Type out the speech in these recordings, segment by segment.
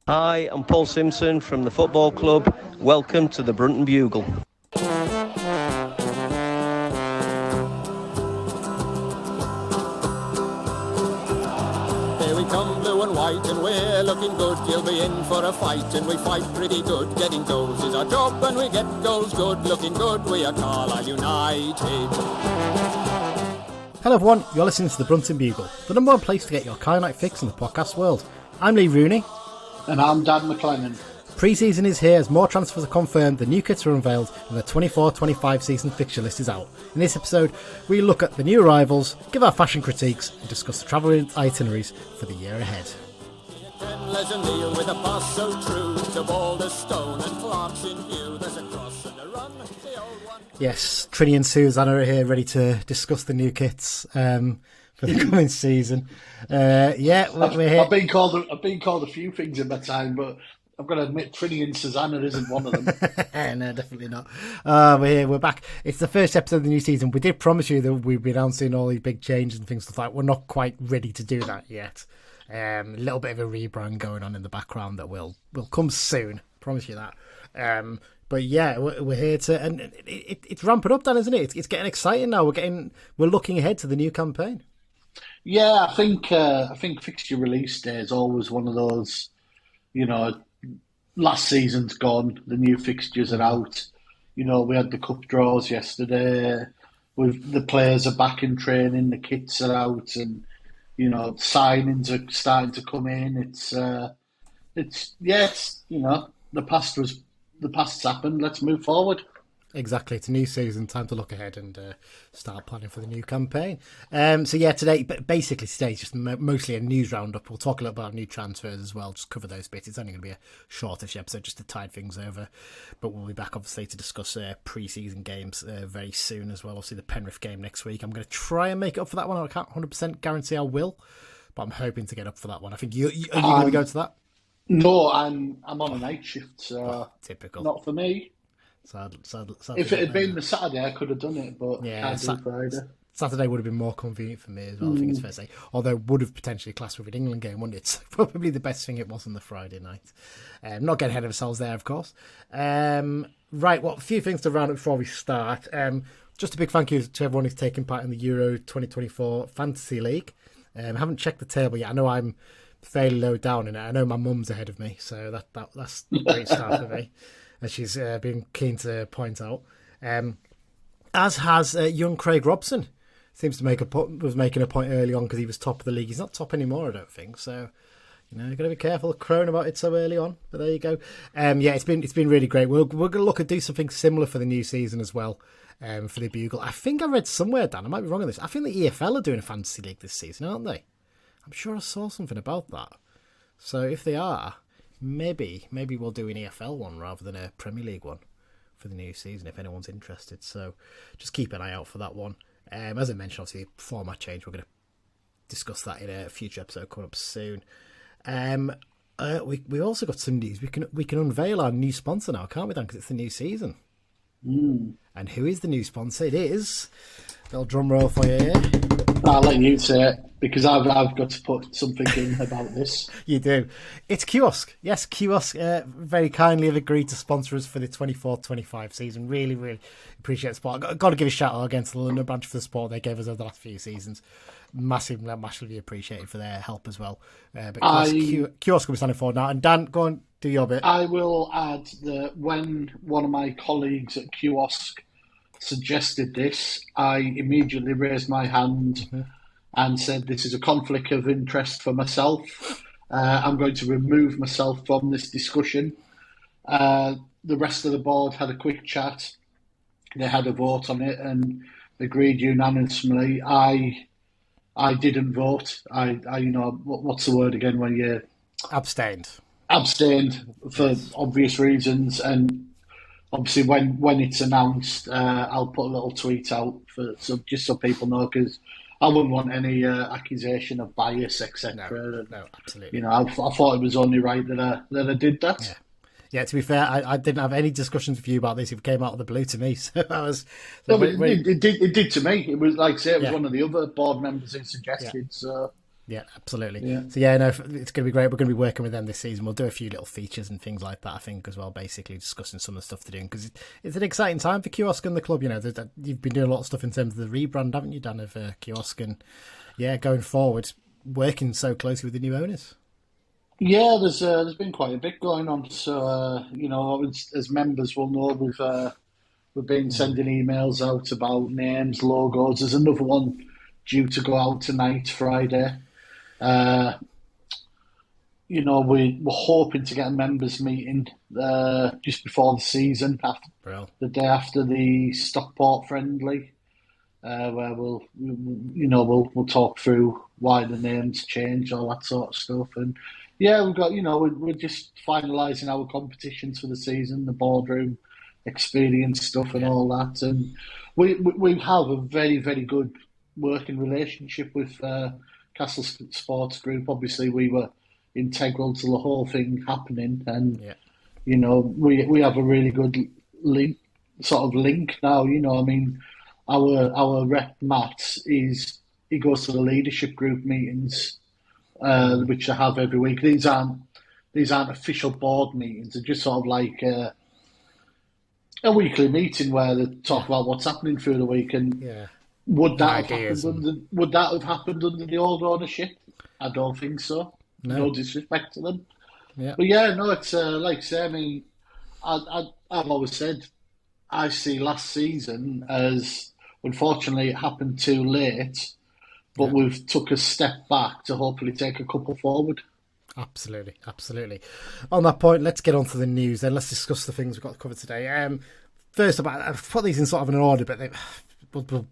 Hi, I'm Paul Simpson from the football club. Welcome to the Brunton Bugle. Here we come, blue and white, and we're looking good. You'll be in for a fight, and we fight pretty good. Getting goals is our job, and we get goals good. Looking good, we are Carlisle United. Hello everyone, you're listening to the Brunton Bugle, the number one place to get your Carlisle United fix in the podcast world. I'm Lee Rooney. And I'm Dan MacLennan. Pre-season is here as more transfers are confirmed, the new kits are unveiled, and the 24-25 season fixture list is out. In this episode, we look at the new arrivals, give our fashion critiques, and discuss the travel itineraries for the year ahead. Yes, Trini and Susanna are here ready to discuss the new kits for the coming season. We're here. I've been called a few things in my time, but I've got to admit Trini and Susanna isn't one of them. No, definitely not. We're here, we're back. It's the first episode of the new season. We did promise you that we'd be announcing all these big changes and things like that. We're not quite ready to do that yet. A little bit of a rebrand going on in the background that will come soon. Promise you that. But yeah, we're here to, and it's ramping up, Dan, isn't it? It's getting exciting now. We're looking ahead to the new campaign. Yeah, I think fixture release day is always one of those. You know, last season's gone. The new fixtures are out. You know, we had the cup draws yesterday. The players are back in training. The kits are out, and you know, signings are starting to come in. It's you know, the past's happened. Let's move forward. Exactly. It's a new season. Time to look ahead and start planning for the new campaign. Today it's just mostly a news roundup. We'll talk a little about new transfers as well. Just cover those bits. It's only going to be a shortish episode just to tide things over. But we'll be back, obviously, to discuss pre-season games very soon as well. Obviously, the Penrith game next week. I'm going to try and make it up for that one. I can't 100% guarantee I will, but I'm hoping to get up for that one. I think are you going to go to that? No, I'm on a night shift, so typical. Not for me. Sad, if it had been the Saturday, I could have done it, but can't do Friday. Saturday would have been more convenient for me as well, I think it's fair to say. Although would have potentially classed with an England game, wouldn't it? So probably the best thing it was on the Friday night. Not getting ahead of ourselves there, of course. Right, well, a few things to round up before we start. Just a big thank you to everyone who's taken part in the Euro 2024 Fantasy League. I haven't checked the table yet. I know I'm fairly low down in it. I know my mum's ahead of me, so that's a great start for me, as she's been keen to point out. As has young Craig Robson. Seems to was making a point early on because he was top of the league. He's not top anymore, I don't think. So, you know, you've got to be careful crowing about it so early on. But there you go. It's been really great. We're going to look at do something similar for the new season as well. For the Bugle. I think I read somewhere, Dan, I might be wrong on this. I think the EFL are doing a fantasy league this season, aren't they? I'm sure I saw something about that. So if they are, maybe we'll do an EFL one rather than a Premier League one for the new season if anyone's interested. So just keep an eye out for that one. As I mentioned, obviously, format change. We're going to discuss that in a future episode coming up soon. We also got some news. We can unveil our new sponsor now, can't we, Dan? Because it's the new season. And who is the new sponsor? It is. Little drum roll for you here. I'll let you say it because I've got to put something in about this. You do. It's CUOSC. Yes, CUOSC very kindly have agreed to sponsor us for the 24-25 season. Really, really appreciate the support. I've got to give a shout out against the London branch for the support they gave us over the last few seasons. Massively appreciated for their help as well. But CUOSC will be standing forward now. And Dan, go on, do your bit. I will add that when one of my colleagues at CUOSC suggested this, I immediately raised my hand and said this is a conflict of interest for myself. I'm going to remove myself from this discussion. The rest of the board had a quick chat. They had a vote on it and agreed unanimously. I didn't vote. I you know, what's the word again when you... Abstained for obvious reasons, and obviously when it's announced, I'll put a little tweet out just so people know, because I wouldn't want any accusation of bias, etc. No, absolutely. You know, I thought it was only right that I did that. Yeah, to be fair, I didn't have any discussions with you about this. It came out of the blue to me, so I was. It did to me. It was like I say, it was one of the other board members who suggested. So Yeah, absolutely. Yeah. So yeah, no, it's going to be great. We're going to be working with them this season. We'll do a few little features and things like that, I think, as well. Basically, discussing some of the stuff they're doing, because it's an exciting time for CUOSC and the club. You know, you've been doing a lot of stuff in terms of the rebrand, haven't you, Dan, of CUOSC, and yeah, going forward, working so closely with the new owners. Yeah, there's been quite a bit going on. So as members will know, we've been sending emails out about names, logos. There's another one due to go out tonight, Friday. We're hoping to get a members meeting just before the season, the day after the Stockport friendly, where we'll talk through why the names changed, all that sort of stuff. And yeah, we've got we're just finalising our competitions for the season, the boardroom experience stuff and all that. And we have a very, very good working relationship with Castle Sports Group. Obviously, we were integral to the whole thing happening, and we have a really good link now. Our rep Matt he goes to the leadership group meetings, which I have every week. These aren't official board meetings. They're just sort of like a weekly meeting where they talk about what's happening through the week. And would that have happened under the old ownership? I don't think so. No disrespect to them. Yeah. But yeah, no, it's like I say, I mean, I've always said I see last season as, unfortunately, it happened too late, but we've took a step back to hopefully take a couple forward. Absolutely, absolutely. On that point, let's get on to the news then. Let's discuss the things we've got to cover today. First, I've put these in sort of an order, but we'll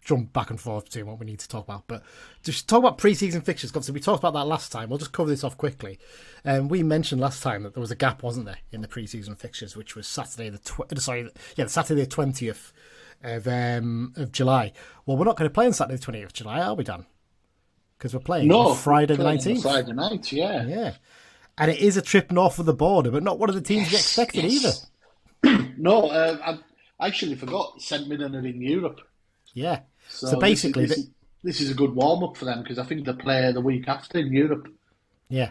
jump back and forth to what we need to talk about. But just talk about pre-season fixtures. Obviously, we talked about that last time. We'll just cover this off quickly. We mentioned last time that there was a gap, wasn't there, in the pre-season fixtures, which was Saturday the 20th of July. Well, we're not going to play on Saturday the 20th of July, are we, Dan? Because we're playing on Friday the 19th. Friday night, yeah. Yeah. And it is a trip north of the border, but not one of the teams we expected either. No, I actually forgot St Mirren are in Europe. Yeah. So basically... This is a good warm-up for them, because I think they play the week after in Europe. Yeah.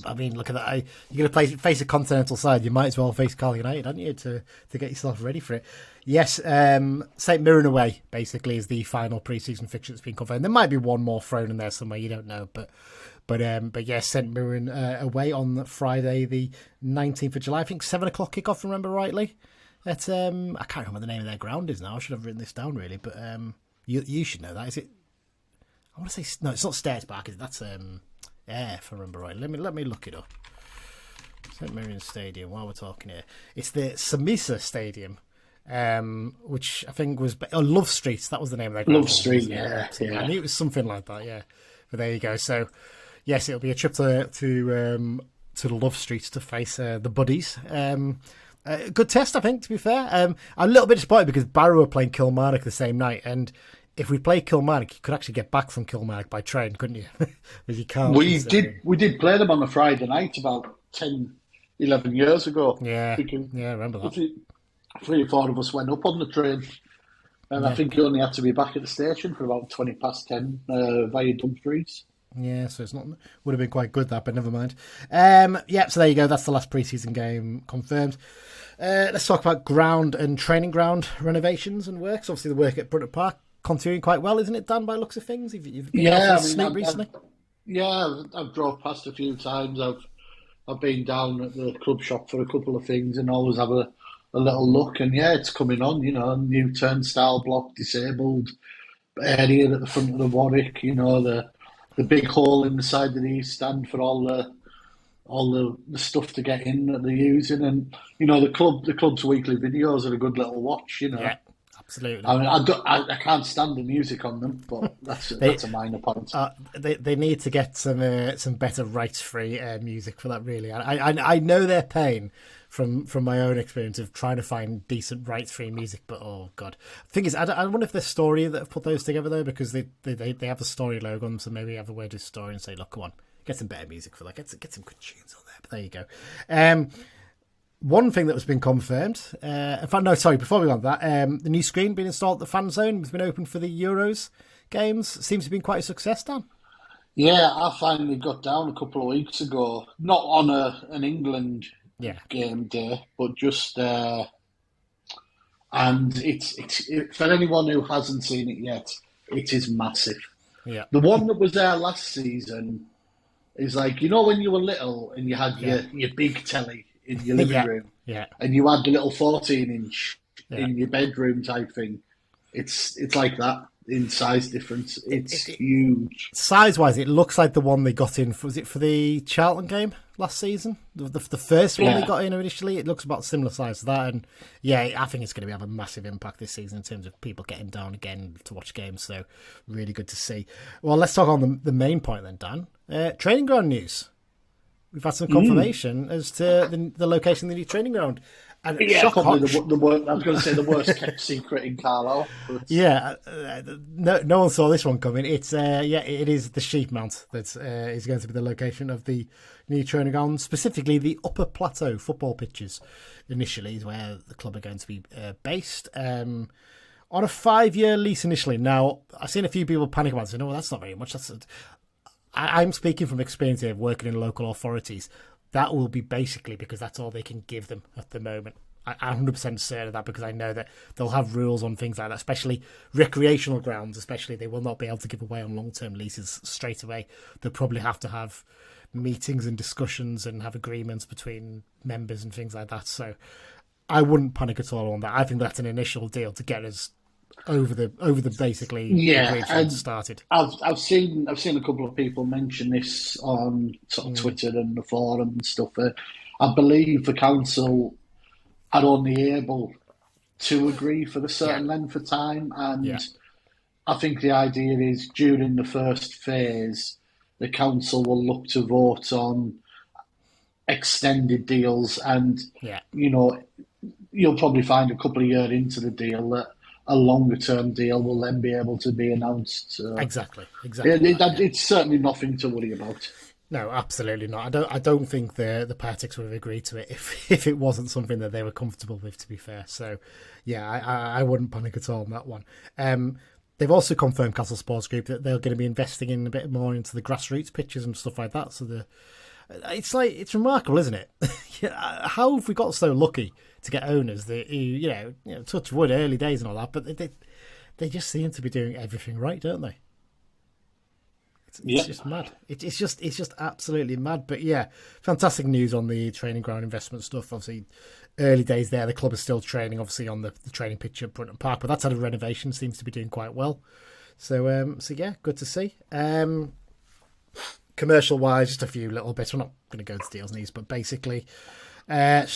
I mean, look at that. You're going to face a continental side. You might as well face Carlisle United, haven't you, to get yourself ready for it. Yes, St Mirren away, basically, is the final pre-season fixture that's been confirmed. There might be one more thrown in there somewhere, you don't know. But yes, St Mirren away on Friday, the 19th of July. I think 7 o'clock kickoff, remember rightly. I can't remember the name of their ground is now. I should have written this down, really. But you should know that. Is it? I want to say... No, it's not Stairs Park, is it? That's... if I remember right. Let me look it up. St Mirren Stadium, while we're talking here. It's the Samisa Stadium, which I think was... Love Street, that was the name of that. Love Street, yeah. I knew it was something like that, yeah. But there you go. So, yes, it'll be a trip to the Love Street to face the Buddies. Good test, I think, to be fair. I'm a little bit disappointed because Barrow are playing Kilmarnock the same night, and if we play Kilmarnock, you could actually get back from Kilmarnock by train, couldn't you? But you can't. We did play them on a Friday night about 10, 11 years ago. Yeah, I remember that. 3 or 4 of us went up on the train, and I think you only had to be back at the station for about 10:20 via Dumfries. Yeah, so would have been quite good that, but never mind. So there you go. That's the last pre-season game confirmed. Let's talk about ground and training ground renovations and works. Obviously, the work at Brunton Park continuing quite well, isn't it, Dan, by looks of things? You've been recently? I've drove past a few times. I've been down at the club shop for a couple of things and always have a little look. And yeah, it's coming on, new turnstile block, disabled area at the front of the Warwick, the big hole in the side of the East Stand for all the stuff to get in that they're using. And, the club's weekly videos are a good little watch, Yeah. Absolutely. I mean, I can't stand the music on them, but that's a minor point. They need to get some better rights-free music for that. Really, I know their pain from my own experience of trying to find decent rights-free music. But oh god, the thing is, I wonder if the story that have put those together though, because they have the story logo on them, so maybe have a word to story and say, look, come on, get some better music for that. Get some good tunes on there. But there you go. One thing that has been confirmed, before we go on that, the new screen being installed at the fan zone has been open for the Euros games. Seems to have been quite a success, Dan. Yeah, I finally got down a couple of weeks ago, not on an England Yeah, game day, but just and for anyone who hasn't seen it yet, it is massive. yeah, The one that was there last season is like, you know, when you were little and you had yeah, your big telly in your living yeah, room, yeah, and you had the little 14-inch yeah. in your bedroom type thing. It's like that in size difference. It's It, huge. size-wise, it looks like the one they got in. Was it for the Charlton game last season? The first one they got in initially. It looks about similar size to that, and yeah, I think it's going to have a massive impact this season in terms of people getting down again to watch games. So, really good to see. Well, let's talk on the main point then, Dan. Training ground news. We've had some confirmation as to the location of the new training ground. And Yeah, probably the worst. I was going to say the worst kept secret in Carlisle. But... Yeah, no one saw this one coming. It's it is the Sheep Mount that is going to be the location of the new training ground. Specifically, the Upper Plateau football pitches. Initially, is where the club are going to be based. On a 5-year lease initially. Now, I've seen a few people panic about it, saying, "Oh, that's not very much." I'm speaking from experience here of working in local authorities. That will be basically because that's all they can give them at the moment. I'm 100% certain of that because I know that they'll have rules on things like that, especially recreational grounds, especially they will not be able to give away on long-term leases straight away. They'll probably have to have meetings and discussions and have agreements between members and things like that. So I wouldn't panic at all on that. I think that's an initial deal to get us over the basically and started. I've seen a couple of people mention this on sort of Twitter and the forum and stuff. I believe the council are only able to agree for a certain length of time, and I think the idea is during the first phase, the council will look to vote on extended deals, and you know, you'll probably find a couple of years into the deal that a longer-term deal will then be able to be announced. So exactly. It's certainly nothing to worry about. No, absolutely not. I don't think the Partics would have agreed to it if it wasn't something that they were comfortable with, to be fair. So, yeah, I wouldn't panic at all on that one. They've also confirmed, Castle Sports Group, that they're going to be investing in a bit more into the grassroots pitches and stuff like that. So it's remarkable, isn't it? How have we got so lucky to get owners that touch wood, early days and all that, but they just seem to be doing everything right, don't they? It's just mad. It's just absolutely mad. But yeah, fantastic news on the training ground investment stuff. Obviously, early days there. The club is still training, obviously, on the training pitch at Brunton Park, but that's had a renovation. Seems to be doing quite well. So yeah, good to see. Commercial wise, just a few little bits. We're not going to go into deals and these, but basically, in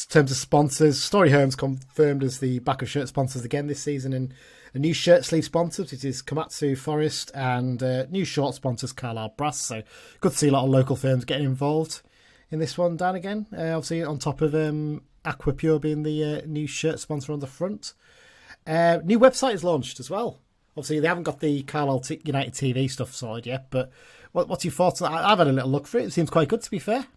terms of sponsors, Story Homes confirmed as the back of shirt sponsors again this season, and a new shirt sleeve sponsors. It is Komatsu Forest, and new short sponsors Carlisle Brass. So good to see a lot of local firms getting involved in this one. Dan again, obviously on top of Aqua Pure being the new shirt sponsor on the front. New website is launched as well. Obviously they haven't got the Carlisle United TV stuff sorted yet, but what's your thoughts on that? I've had a little look through it. It seems quite good, to be fair.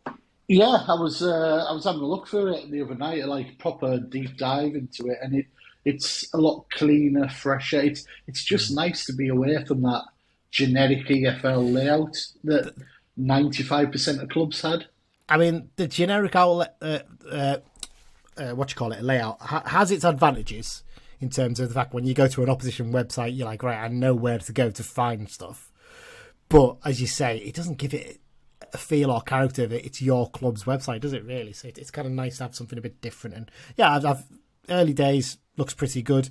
Yeah, I was having a look through it the other night, like proper deep dive into it, and it's a lot cleaner, fresher. It's just nice to be away from that generic EFL layout that 95% of clubs had. I mean, the generic outlet, layout has its advantages in terms of the fact when you go to an opposition website, you're like, right, I know where to go to find stuff. But as you say, it doesn't give it a feel or character that it's your club's website, does it really? So it's kind of nice to have something a bit different. And yeah, I've early days looks pretty good.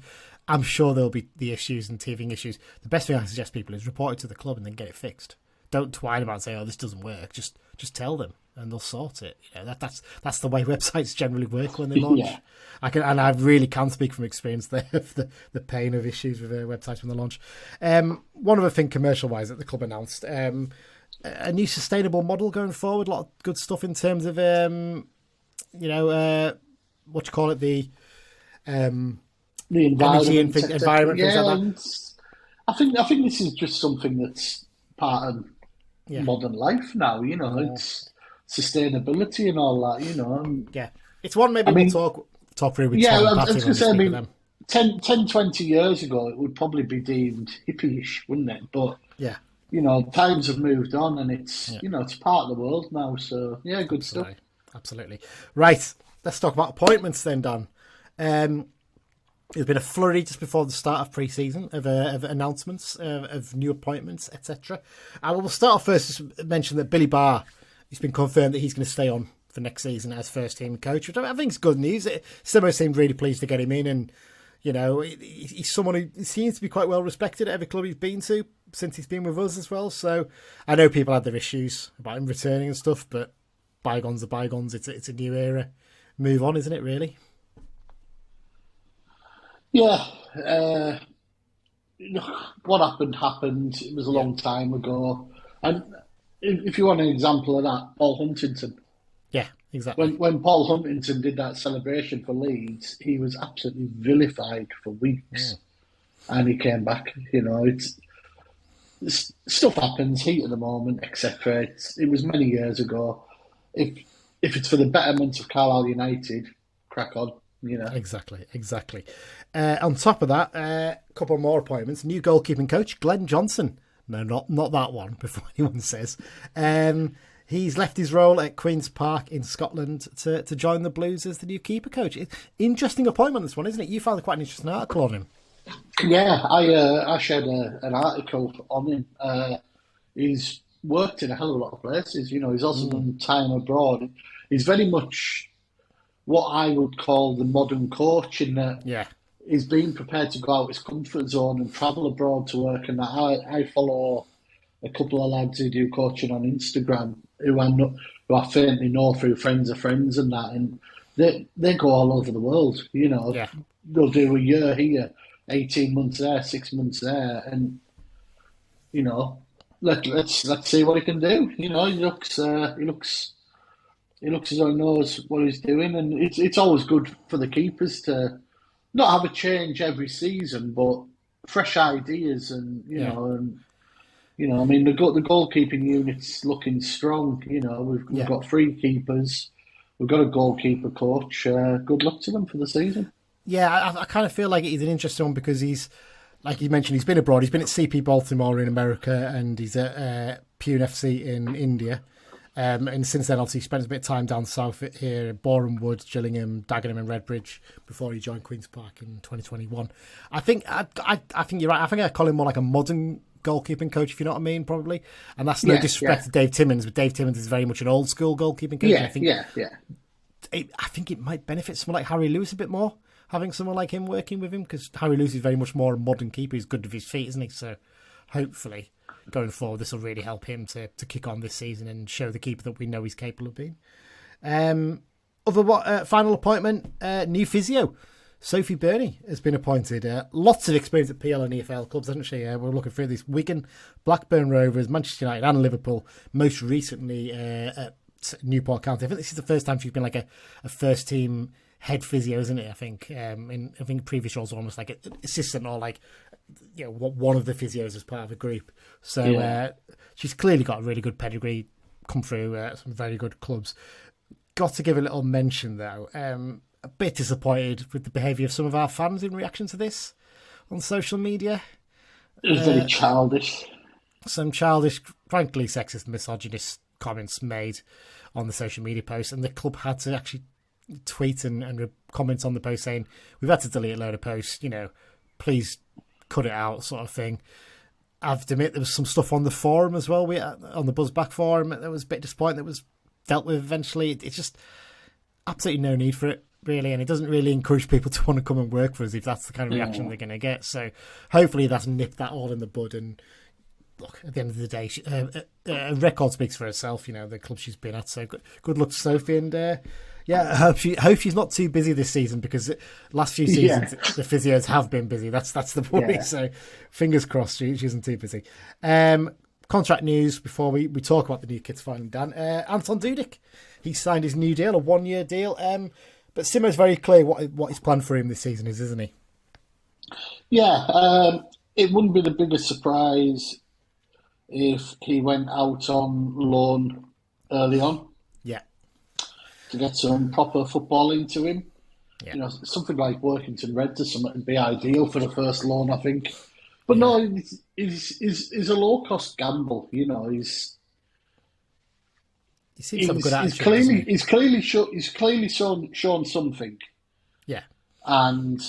I'm sure there'll be the issues and teething issues. The best thing I suggest people is report it to the club and then get it fixed. Don't twine about and say, "Oh, this doesn't work." Just tell them and they'll sort it. You know, that's the way websites generally work when they launch. Yeah. I really can speak from experience there of the pain of issues with websites when they launch. One other thing, commercial wise, that the club announced. A new sustainable model going forward. A lot of good stuff in terms of, the environment, environment, things like that. I think this is just something that's part of modern life now. You know, it's sustainability and all that. You know, it's one maybe we'll talk through with Tom. I was going to say, 10, 20 years ago, it would probably be deemed hippie-ish, wouldn't it? But times have moved on, and it's it's part of the world now. So yeah, good stuff. Absolutely. Right, let's talk about appointments then, Dan. There's been a flurry just before the start of pre-season of announcements of new appointments, etc. I will start off first to mention that Billy Barr, it's been confirmed that he's going to stay on for next season as first team coach, which I think is good news. Simo seemed really pleased to get him in, and he's someone who seems to be quite well respected at every club he's been to since he's been with us as well. So I know people had their issues about him returning and stuff, but bygones are bygones. It's a new era. Move on, isn't it, really? Yeah. What happened. It was a long time ago. And if you want an example of that, Paul Huntington. Yeah, exactly. When Paul Huntington did that celebration for Leeds, he was absolutely vilified for weeks. And he came back. Stuff happens, heat of the moment, etc. It was many years ago. If it's for the betterment of Carlisle United, crack on. Exactly. On top of that, a couple more appointments. New goalkeeping coach, Glenn Johnson. No, not that one, before anyone says. He's left his role at Queen's Park in Scotland to join the Blues as the new keeper coach. Interesting appointment, this one, isn't it? You found quite an interesting article on him. Yeah, I shared an article on him. He's worked in a hell of a lot of places. He's also done time abroad. He's very much what I would call the modern coach in that he's been prepared to go out his comfort zone and travel abroad to work. And I follow a couple of lads who do coaching on Instagram who I faintly know through friends of friends and that, and they go all over the world. They'll do a year here, 18 months there, 6 months there, and let's see what he can do. He looks as though he knows what he's doing, and it's always good for the keepers to not have a change every season, but fresh ideas, and I mean the goalkeeping unit's looking strong. We've got 3 keepers, we've got a goalkeeper coach. Good luck to them for the season. Yeah, I kind of feel like he's an interesting one because he's, like you mentioned, he's been abroad. He's been at CP Baltimore in America, and he's at Pune FC in India. And since then, obviously, he spent a bit of time down south here, Boreham Wood, Gillingham, Dagenham and Redbridge, before he joined Queen's Park in 2021. I think you're right. I think I call him more like a modern goalkeeping coach, if you know what I mean, probably. And that's no disrespect to Dave Timmins, but Dave Timmins is very much an old school goalkeeping coach. I think it might benefit someone like Harry Lewis a bit more, having someone like him working with him, because Harry Lewis is very much more a modern keeper. He's good with his feet, isn't he? So hopefully, going forward, this will really help him to kick on this season and show the keeper that we know he's capable of being. Final appointment, new physio. Sophie Burney has been appointed. Lots of experience at PL and EFL clubs, hasn't she? We're looking through this: Wigan, Blackburn Rovers, Manchester United and Liverpool. Most recently at Newport County. I think this is the first time she's been like a first team head physio, isn't it? I think I think previous roles were almost like an assistant or like one of the physios as part of a group. So she's clearly got a really good pedigree, come through some very good clubs. Got to give a little mention though. A bit disappointed with the behaviour of some of our fans in reaction to this on social media. It was very childish. Some childish, frankly sexist, misogynist comments made on the social media post, and the club had to actually tweet and comment on the post saying, we've had to delete a load of posts, please cut it out, sort of thing. I have to admit there was some stuff on the forum as well, on the Buzzback forum, that was a bit disappointing, that was dealt with eventually. It's just absolutely no need for it, really, and it doesn't really encourage people to want to come and work for us if that's the kind of reaction they're going to get. So hopefully that's nipped that all in the bud, and look, at the end of the day, a record speaks for herself, the club she's been at, so good luck to Sophie, and I hope she's not too busy this season, because last few seasons the physios have been busy. That's the worry. So fingers crossed she isn't too busy. Contract news before we talk about the new kids finally, Dan. Anton Dudic, he signed his new deal, a 1-year deal. But Simo's very clear what his plan for him this season is, isn't he? Yeah, it wouldn't be the biggest surprise if he went out on loan early on. Yeah. To get some proper football into him. Yeah. Something like Workington Reds or something would be ideal for the first loan, I think. But no, he's a low cost gamble. You know, He seems to have a good attitude. He's clearly shown something. Yeah. And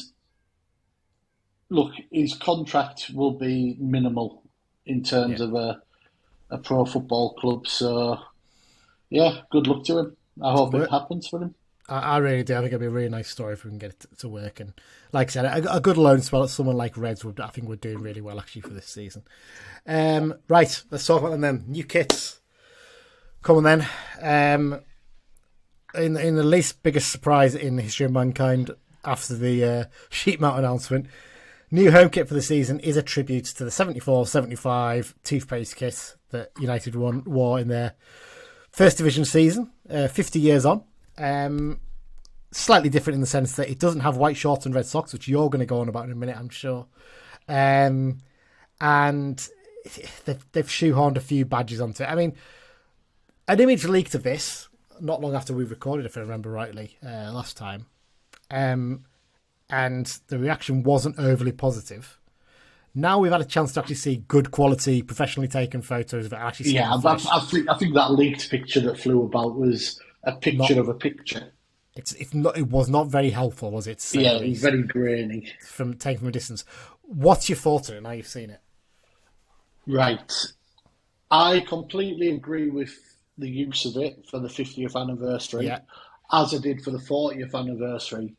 look, his contract will be minimal in terms of a pro football club. So, yeah, good luck to him. I hope it happens for him. I really do. I think it'd be a really nice story if we can get it to work. And like I said, a good loan spell at someone like Reds would do really well actually for this season. Right, let's talk about them then. New kits. Come on then. In the least biggest surprise in the history of mankind after the sheet mount announcement, new home kit for the season is a tribute to the 74-75 toothpaste kit that United wore in their First Division season, 50 years on. Slightly different in the sense that it doesn't have white shorts and red socks, which you're going to go on about in a minute, I'm sure. And they've shoehorned a few badges onto it. I mean, an image leaked of this not long after we recorded, if I remember rightly, last time. And the reaction wasn't overly positive. Now we've had a chance to actually see good quality, professionally taken photos of it. I think that leaked picture that flew about was a picture of a picture. It was not very helpful, was it? Yeah, it was very grainy. Taken from a distance. What's your thought on it now you've seen it? Right. I completely agree with the use of it for the 50th anniversary, as I did for the 40th anniversary.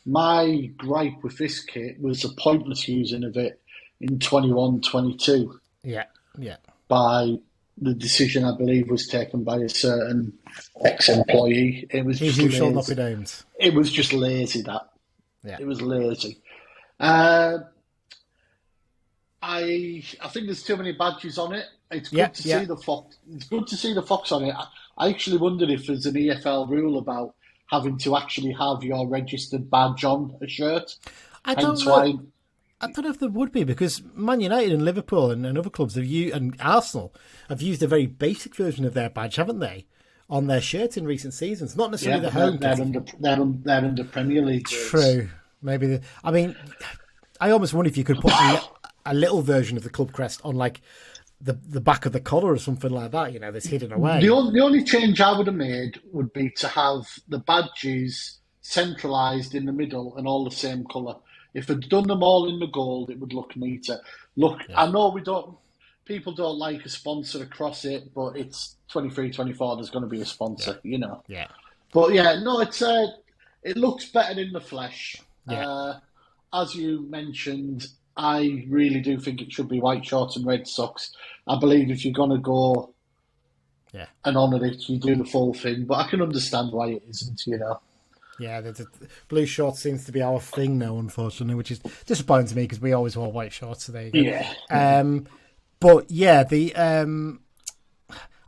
My gripe with this kit was the pointless using of it in 21-22. Yeah. By the decision, I believe, was taken by a certain ex-employee. It was just lazy. Shall not be named. It was just lazy, It was lazy. I think there's too many badges on it. It's good to see the fox. It's good to see the fox on it. I actually wondered if there's an EFL rule about having to actually have your registered badge on a shirt. I don't know if there would be, because Man United and Liverpool and other clubs and Arsenal have used a very basic version of their badge, haven't they, on their shirts in recent seasons? Not necessarily the home. They're under Premier League. True. Maybe. I almost wonder if you could put a little version of the club crest on like the back of the collar or something like that. You know, that's hidden away. The only change I would have made would be to have the badges centralised in the middle and all the same colour. If they'd done them all in the gold, it would look neater. I know people don't like a sponsor across it, but it's 23-24, there's going to be a sponsor, you know. Yeah. But it looks better in the flesh. Yeah. As you mentioned, I really do think it should be white shorts and red socks. I believe if you're going to go and honour it, you do the full thing. But I can understand why it isn't, you know. Yeah, the blue shorts seems to be our thing now, unfortunately, which is disappointing to me because we always wore white shorts. So there you go. Yeah. But yeah,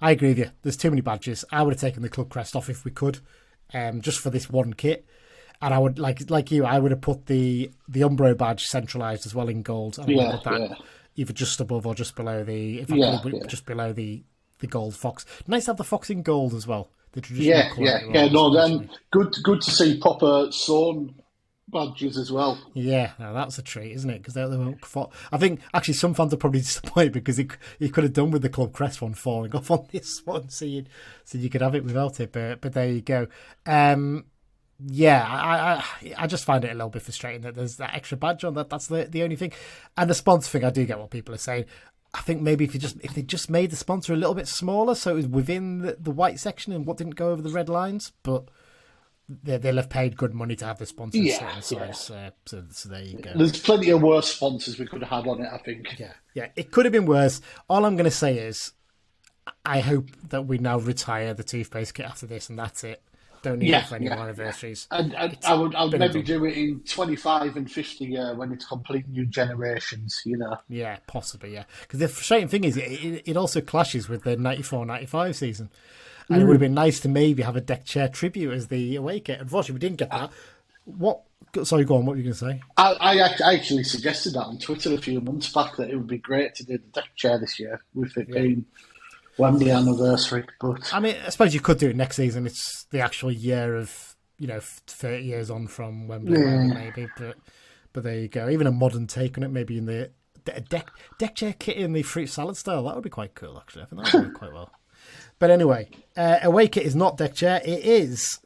I agree with you. There's too many badges. I would have taken the club crest off if we could, just for this one kit. And I would like you. I would have put the Umbro badge centralised as well in gold. And I would put that either just above or just below just below the gold fox. Nice to have the fox in gold as well. The traditional colour. No, then good to see proper sewn badges as well. Yeah, no, that's a treat, isn't it? Because they won't. I think actually some fans are probably disappointed because he could have done with the club crest one falling off on this one, so you could have it without it. But there you go. I just find it a little bit frustrating that there's that extra badge on that. That's the only thing. And the sponsor thing, I do get what people are saying. I think maybe if they just made the sponsor a little bit smaller, so it was within the white section and what didn't go over the red lines, but they'll have paid good money to have the sponsors. So there you go. There's plenty of worse sponsors we could have had on it, I think. Yeah, it could have been worse. All I'm going to say is, I hope that we now retire the toothpaste kit after this, and that's it. Don't need it for any more anniversaries. And I would maybe do it in 25 and 50 year when it's complete new generations, you know. Yeah, possibly, yeah. Because the frustrating thing is it also clashes with the 94-95 season. And it would have been nice to maybe have a deck chair tribute as the away kit. Unfortunately, we didn't get that. Sorry, go on. What were you going to say? I actually suggested that on Twitter a few months back, that it would be great to do the deck chair this year with it being Wembley anniversary. But I mean, I suppose you could do it next season. It's the actual year of 30 years on from Wembley, maybe. But there you go. Even a modern take on it, maybe in the a deck chair kit in the fruit salad style. That would be quite cool, actually. I think that would work quite well. But anyway, away kit is not deck chair. It is,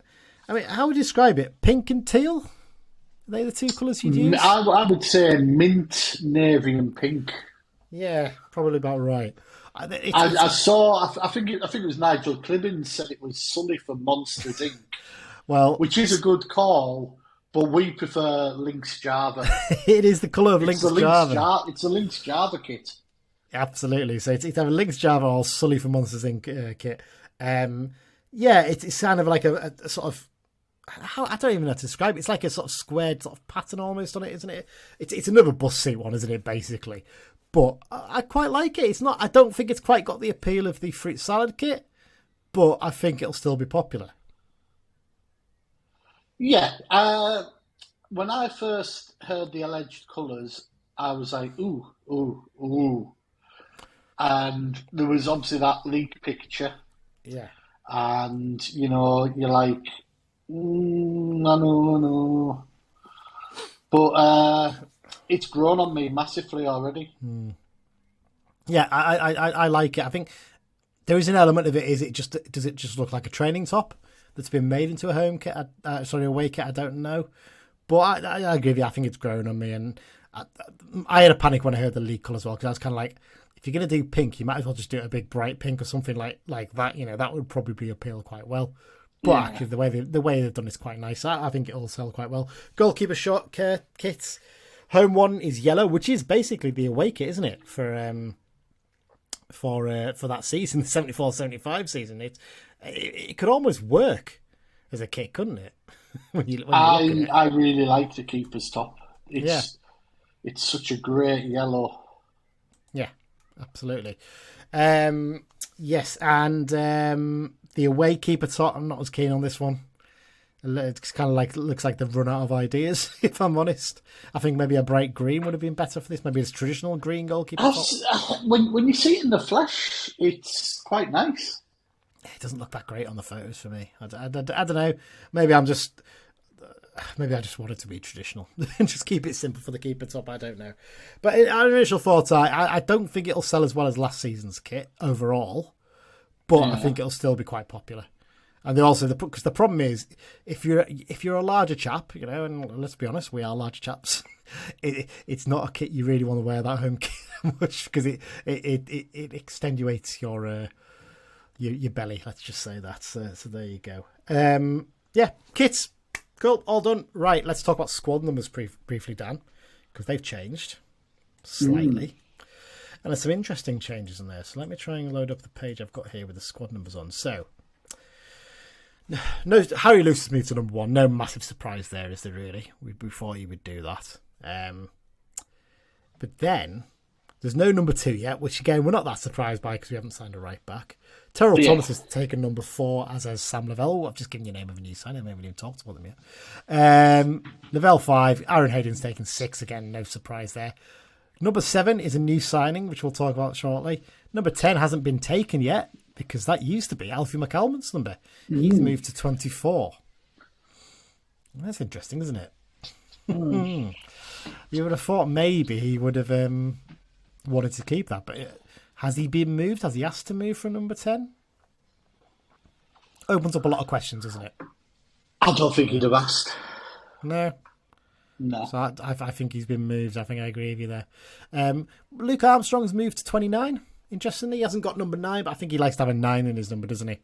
I mean, how would you describe it? Pink and teal? Are they the two colours you'd use? I would say mint, navy, and pink. Yeah, probably about right. I think it was Nigel Clibbins said it was Sully for Monsters Inc. Well, which is a good call, but we prefer Lynx Java. It is the colour of Lynx Java. It's a Lynx Java kit. Absolutely. So it's either Lynx Java or Sully for Monsters Inc. Kit. Yeah, it's kind of like a sort of, I don't even know how to describe it. It's like a sort of squared sort of pattern almost on it, isn't it? It's another bus seat one, isn't it, basically? But I quite like it. It's not. I don't think it's quite got the appeal of the fruit salad kit, but I think it'll still be popular. Yeah. When I first heard the alleged colours, I was like, ooh, ooh, ooh. And there was obviously that leak picture. Yeah. And, you're like, I know. But it's grown on me massively already. Yeah, I like it. I think there is an element of it. Does it just look like a training top that's been made into a home kit? Away kit. I don't know, but I agree with you. I think it's grown on me, and I had a panic when I heard the lead colour as well, because I was kind of like, if you're going to do pink, you might as well just do it a big bright pink or something like that. That would probably appeal quite well. But actually, the way they've done it's quite nice. I think it'll sell quite well. Goalkeeper short kits. Home one is yellow, which is basically the away kit, isn't it? For that season, the 74-75 season, it could almost work as a kit, couldn't it? I really like the keeper's top. It's such a great yellow. Yeah, absolutely. Yes, and the away keeper top, I'm not as keen on this one. It's kind of looks like they've run out of ideas, if I'm honest. I think maybe a bright green would have been better for this. Maybe it's traditional green goalkeeper top. When you see it in the flesh, it's quite nice. It doesn't look that great on the photos for me. I don't know. Maybe I just want it to be traditional and just keep it simple for the keeper top. I don't know. But our initial thoughts are, I don't think it'll sell as well as last season's kit overall, but I think it'll still be quite popular. And because the problem is, if you're a larger chap, and let's be honest, we are larger chaps. It's not a kit you really want to wear that home kit much, because it extenuates your belly. Let's just say that. So there you go. Kits, cool, all done. Right, let's talk about squad numbers briefly, Dan, because they've changed slightly, and there's some interesting changes in there. So let me try and load up the page I've got here with the squad numbers on. So. No, Harry Lewis has moved to number 1. No massive surprise there, is there really? We thought he would do that. But then, there's no number 2 yet, which again, we're not that surprised by because we haven't signed a right back. Terrell Thomas has taken number 4, as has Sam Lavelle. I've just given you the name of a new signing. I haven't even talked about them yet. Lavelle 5, Aaron Hayden's taken 6. Again, no surprise there. Number 7 is a new signing, which we'll talk about shortly. Number 10 hasn't been taken yet, because that used to be Alfie McAlmon's number. He's moved to 24. That's interesting, isn't it? You would have thought maybe he would have wanted to keep that, but has he been moved? Has he asked to move from number 10? Opens up a lot of questions, doesn't it? I don't think he'd have asked. No. So I think he's been moved. I think I agree with you there. Luke Armstrong's moved to 29. Interestingly, he hasn't got number 9, but I think he likes to have a 9 in his number, doesn't he?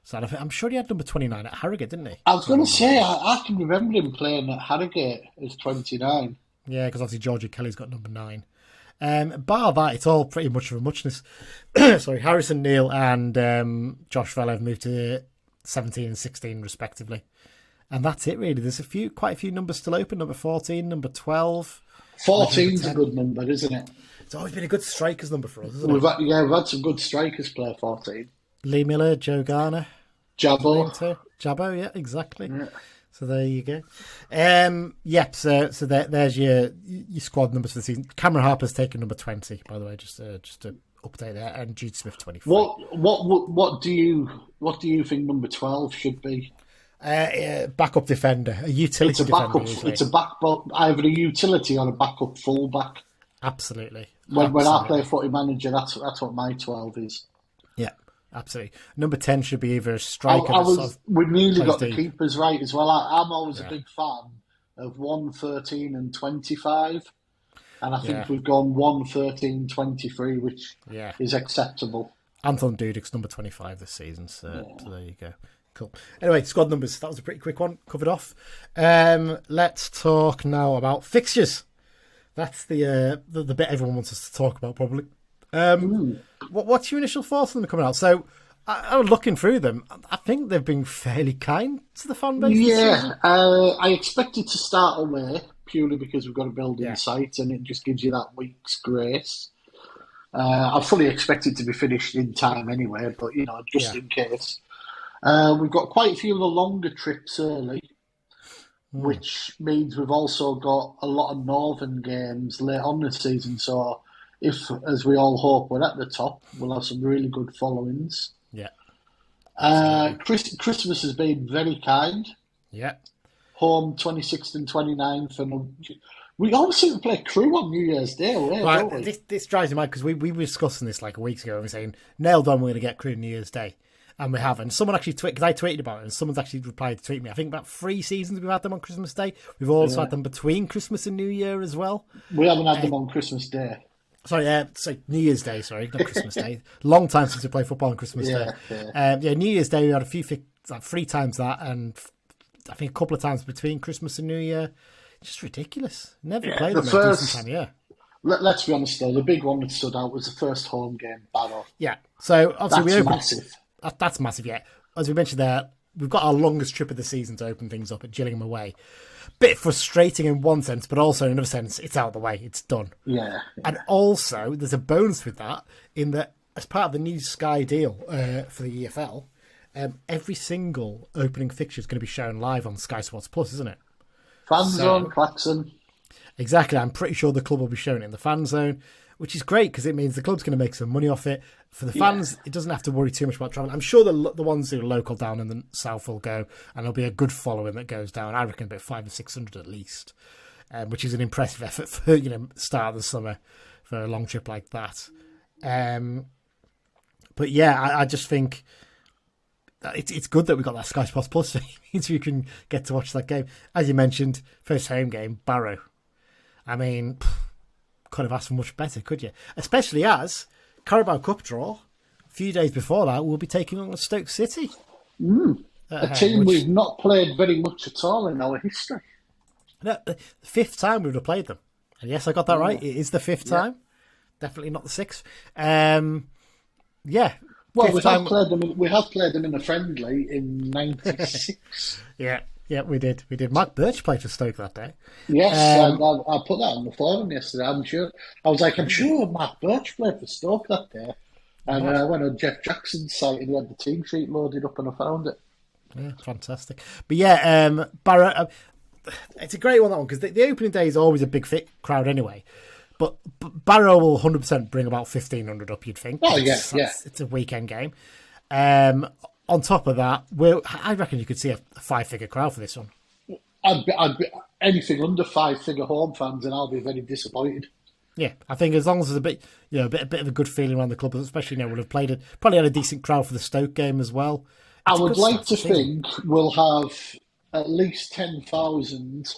So I'm sure he had number 29 at Harrogate, didn't he? I was going to say, I can remember him playing at Harrogate as 29. Yeah, because obviously Georgia Kelly's got number 9. Bar that, it's all pretty much of a muchness. Sorry, Harrison Neal and Josh Vella have moved to 17 and 16 respectively. And that's it really. There's quite a few numbers still open. Number 14, number 12. 14's a good number, isn't it? It's always been a good strikers number for us, isn't it? We've had some good strikers play 14. Lee Miller, Joe Garner. Jabbo, yeah, exactly. Yeah. So there you go. So there's your squad numbers for the season. Cameron Harper's taken number 20, by the way, just to update there, and Jude Smith 24. What do you think number 12 should be? Backup defender, a utility defender. It's a backup, either a utility or a backup fullback. Absolutely. When I play Footy Manager, that's what my 12 is. Yeah, absolutely. Number 10 should be either a striker. We nearly got the keepers right as well. I'm always a big fan of 1, 13 and 25. And I think we've gone 1, 13, 23, which is acceptable. Anton Dudik's number 25 this season, so there you go. Cool. Anyway, squad numbers. That was a pretty quick one. Covered off. Let's talk now about fixtures. That's the bit everyone wants us to talk about, probably. What's your initial thoughts on them coming out? So, I was looking through them. I think they've been fairly kind to the fan base. Yeah, I expected to start away purely because we've got a building site and it just gives you that week's grace. I fully expect it to be finished in time anyway, but just in case. We've got quite a few of the longer trips early, which means we've also got a lot of northern games late on the season. So if, as we all hope, we're at the top, we'll have some really good followings. Yeah. Christmas has been very kind. Yeah. Home 26th and 29th. And we always seem to play Crew on New Year's Day, don't we? This drives me mad because we were discussing this like a week ago and we were saying, nailed on, we're going to get Crew New Year's Day. And we haven't. Someone actually tweeted, because I tweeted about it, and someone's actually replied to tweet me. I think about 3 seasons we've had them on Christmas Day. We've also had them between Christmas and New Year as well. We haven't had them on Christmas Day. Sorry, New Year's Day, not Christmas Day. Long time since we played football on Christmas Day. New Year's Day, we had a few, like 3 times that, and I think a couple of times between Christmas and New Year. It's just ridiculous. Never played them at a decent time of year. Let's be honest though, the big one that stood out was the first home game, Barrow. Yeah, so obviously That's massive. That's massive, yeah. As we mentioned there, we've got our longest trip of the season to open things up at Gillingham away. Bit frustrating in one sense, but also in another sense, it's out of the way. It's done. Yeah. And also, there's a bonus with that in that as part of the new Sky deal for the EFL, every single opening fixture is going to be shown live on Sky Sports Plus, isn't it? Fan zone, Claxon. Exactly. I'm pretty sure the club will be showing it in the fan zone, which is great because it means the club's going to make some money off it. For the fans, it doesn't have to worry too much about travel. I'm sure the ones who are local down in the south will go, and there'll be a good following that goes down. I reckon about 500 or 600 at least, which is an impressive effort for start of the summer for a long trip like that. But yeah, I just think it's good that we got that Sky Sports Plus. It means we can get to watch that game. As you mentioned, first home game, Barrow. I mean, couldn't have asked for much better, could you? Especially as Carabao Cup draw, a few days before that, we'll be taking on Stoke City. A team we've not played very much at all in our history. No, the 5th time we would have played them. And yes, I got that right. It is the 5th time. Definitely not the 6th. Yeah. Well, we have played them in a friendly in 96. Yeah, we did. Mark Birch played for Stoke that day. Yes, I put that on the forum yesterday. I'm sure Mark Birch played for Stoke that day. And I went on Jeff Jackson's site and he had the team sheet loaded up and I found it. Yeah, fantastic. But yeah, Barrow, it's a great one, that one, because the opening day is always a big fit crowd anyway. But Barrow will 100% bring about 1,500 up, you'd think. Oh, yeah. It's a weekend game. On top of that, I reckon you could see a 5-figure crowd for this one. I'd be anything under 5-figure home fans, and I'll be very disappointed. Yeah, I think as long as there's a bit of a good feeling around the club, especially we'll have probably had a decent crowd for the Stoke game as well. I would like to think we'll have at least 10,000,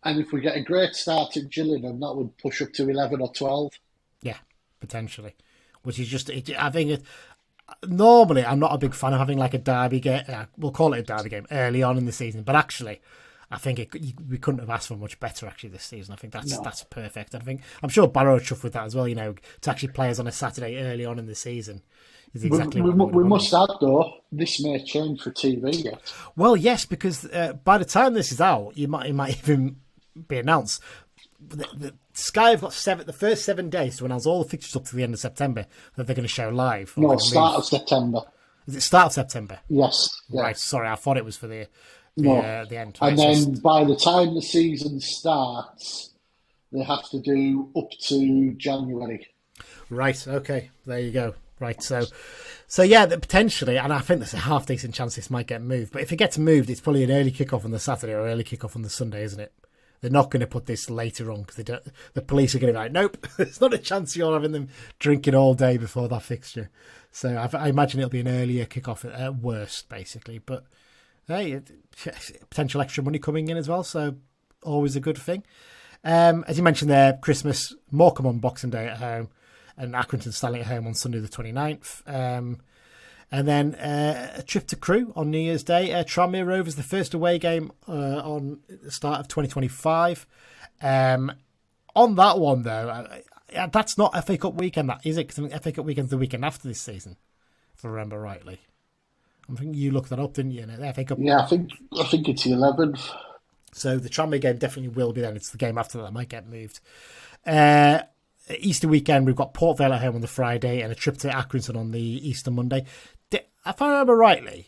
and if we get a great start at Gillingham, that would push up to 11 or 12. Yeah, potentially. Which is just, I think normally, I'm not a big fan of having like a derby game. We'll call it a derby game early on in the season, but actually, I think we couldn't have asked for much better actually this season. I think that's perfect. I'm sure Barrow chuffed with that as well. To actually play us on a Saturday early on in the season is exactly. We must add though, this may change for TV yet. Well, yes, because by the time this is out, it might even be announced. The Sky have got the first 7 days to announce all the fixtures up to the end of September that they're going to show live. No, start of September. Is it start of September? Yes. Right, sorry, I thought it was for the end. And then by the time the season starts, they have to do up to January. Right, okay, there you go. Right, so yeah, potentially, and I think there's a half decent chance this might get moved. But if it gets moved, it's probably an early kickoff on the Saturday or early kickoff on the Sunday, isn't it? they're not going to put this later on because the police are going to be like, nope, there's not a chance you're having them drinking all day before that fixture. So I imagine it'll be an earlier kick-off at worst, basically. But hey, potential extra money coming in as well, so always a good thing. As you mentioned there, Christmas, Morecambe on Boxing Day at home, and Accrington Stanley at home on Sunday the 29th. And then a trip to Crewe on New Year's Day. Tranmere Rovers, the first away game on the start of 2025. On that one, though, that's not FA Cup weekend, that is it? Because I think FA Cup weekend's the weekend after this season, if I remember rightly. I think you looked that up, didn't you? The FA Cup. Yeah, I think it's the 11th. So the Tranmere game definitely will be then. It's the game after that might get moved. Easter weekend, we've got Port Vale at home on the Friday and a trip to Accrington on the Easter Monday. If I remember rightly,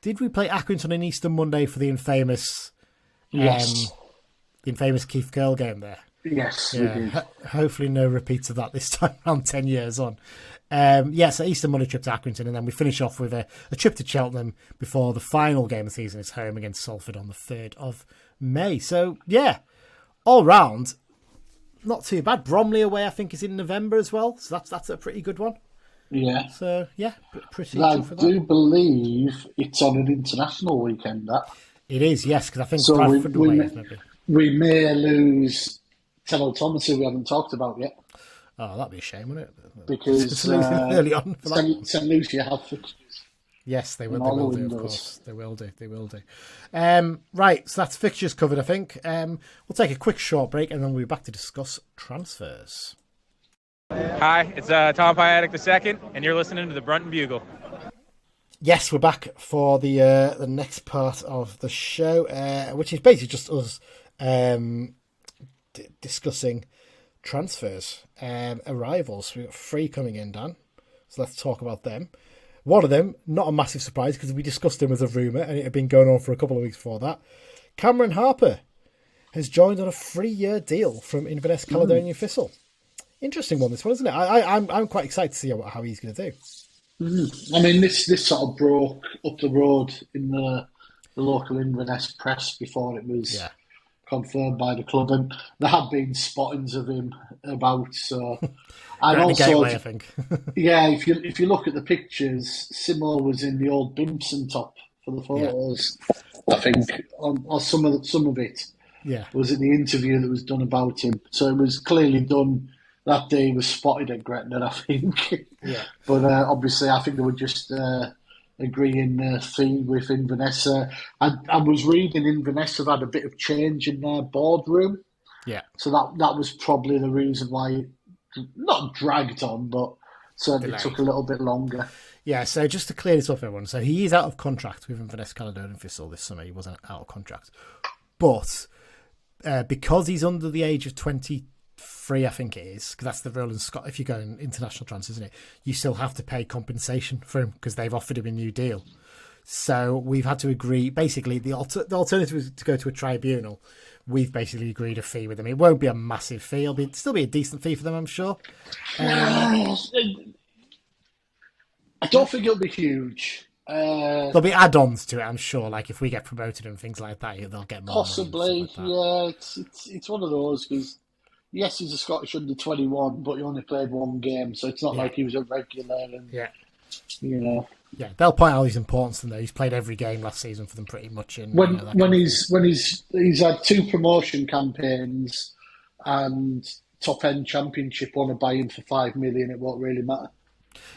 did we play Accrington on Easter Monday for the infamous, Yes. The infamous Keith Curle game there? Yes, we Yeah. did. Hopefully no repeats of that this time around 10 years on. So Easter Monday trip to Accrington, and then we finish off with a trip to Cheltenham before the final game of the season is home against Salford on the 3rd of May. So, yeah, all round, not too bad. Bromley away, I think, is in November as well, so that's a pretty good one. Yeah. So, yeah, pretty I good for that. do believe it's on an international weekend, that. It is, yes, because I think So Bradford away is maybe. we may lose Tennell Thomas, who we haven't talked about yet. Oh, that'd be a shame, wouldn't it? Because early on for that. St Lucia have fixtures. Yes, they will. In They all will the do, of windows. course. They will do. They will do. Right, so that's fixtures covered, I think. We'll take a quick short break and then we'll be back to discuss transfers. Hi, it's Tom Piatic II, and you're listening to the Brunton Bugle. Yes, we're back for the next part of the show, which is basically just us discussing transfers, arrivals. We've got 3 coming in, Dan. So let's talk about them. One of them, not a massive surprise because we discussed him as a rumour and it had been going on for a couple of weeks before that. Cameron Harper has joined on a 3-year deal from Inverness Caledonian Thistle. Interesting one, this one, isn't it? I'm quite excited to see how he's going to do. I mean, this sort of broke up the road in the local Inverness press before it was confirmed by the club, and there had been spottings of him about. So, and Right, the also, gateway, I think. yeah, if you look at the pictures, Simo was in the old Bimson top for the photos. I think, or some of it was in the interview that was done about him. So it was clearly done. That day he was spotted at Gretna, I think. Yeah. But obviously, I think they were just agreeing fee with Inverness. I was reading Inverness have had a bit of change in their boardroom. Yeah. So that was probably the reason why it not dragged on, but certainly took a little bit longer. Yeah, so just to clear this up, everyone. So he is out of contract with Inverness Caledonian Thistle this summer. He wasn't out of contract. But because he's under the age of 23, I think it is, because that's the rule in Scotland. If you go in international transfers, isn't it? You still have to pay compensation for him because they've offered him a new deal. So we've had to agree. Basically, the alternative is to go to a tribunal. We've basically agreed a fee with them. It won't be a massive fee. It'll still be a decent fee for them, I'm sure. I don't think it'll be huge. There'll be add-ons to it, I'm sure. Like if we get promoted and things like that, they'll get more. Possibly, money and yeah. It's one of those because yes, he's a Scottish under-21, but he only played 1 game, so it's not like he was a regular. And, you know, yeah, they'll point out his importance to them. He's played every game last season for them, pretty much. And when he's had 2 promotion campaigns and top-end championship on a buy-in for $5 million, it won't really matter.